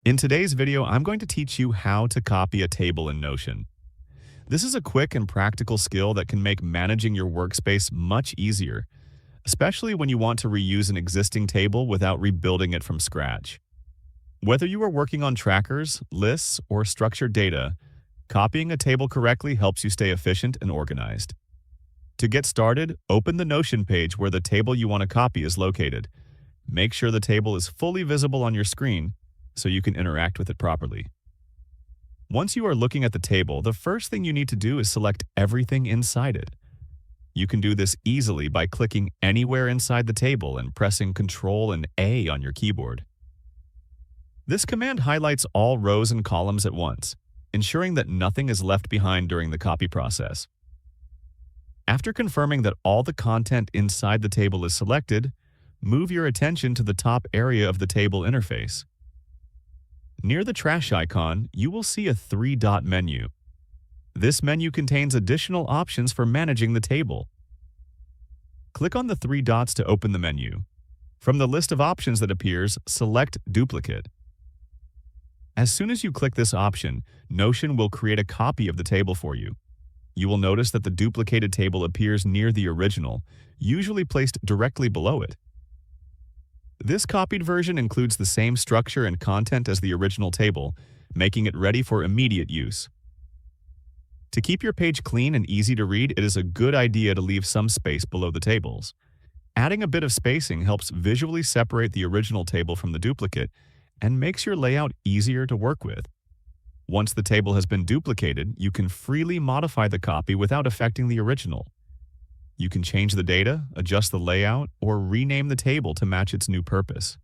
In today's video, I'm going to teach you how to copy a table in Notion. This is a quick and practical skill that can make managing your workspace much easier, especially when you want to reuse an existing table without rebuilding it from scratch. Whether you are working on trackers, lists, or structured data, copying a table correctly helps you stay efficient and organized. To get started, open the Notion page where the table you want to copy is located. Make sure the table is fully visible on your screen so you can interact with it properly. Once you are looking at the table, the first thing you need to do is select everything inside it. You can do this easily by clicking anywhere inside the table and pressing Ctrl and A on your keyboard. This command highlights all rows and columns at once, ensuring that nothing is left behind during the copy process. After confirming that all the content inside the table is selected, move your attention to the top area of the table interface. Near the trash icon, you will see a three-dot menu. This menu contains additional options for managing the table. Click on the three dots to open the menu. From the list of options that appears, select Duplicate. As soon as you click this option, Notion will create a copy of the table for you. You will notice that the duplicated table appears near the original, usually placed directly below it. This copied version includes the same structure and content as the original table, making it ready for immediate use. To keep your page clean and easy to read, it is a good idea to leave some space below the tables. Adding a bit of spacing helps visually separate the original table from the duplicate and makes your layout easier to work with. Once the table has been duplicated, you can freely modify the copy without affecting the original. You can change the data, adjust the layout, or rename the table to match its new purpose.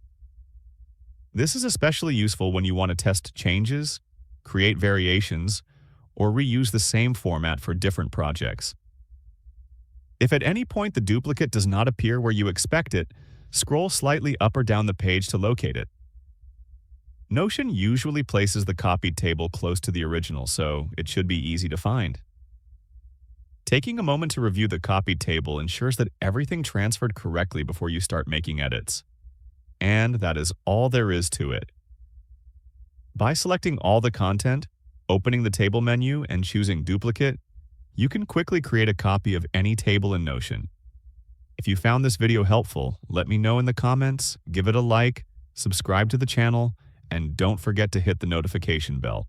This is especially useful when you want to test changes, create variations, or reuse the same format for different projects. If at any point the duplicate does not appear where you expect it, scroll slightly up or down the page to locate it. Notion usually places the copied table close to the original, so it should be easy to find. Taking a moment to review the copied table ensures that everything transferred correctly before you start making edits. And that is all there is to it. By selecting all the content, opening the table menu, and choosing Duplicate, you can quickly create a copy of any table in Notion. If you found this video helpful, let me know in the comments, give it a like, subscribe to the channel, and don't forget to hit the notification bell.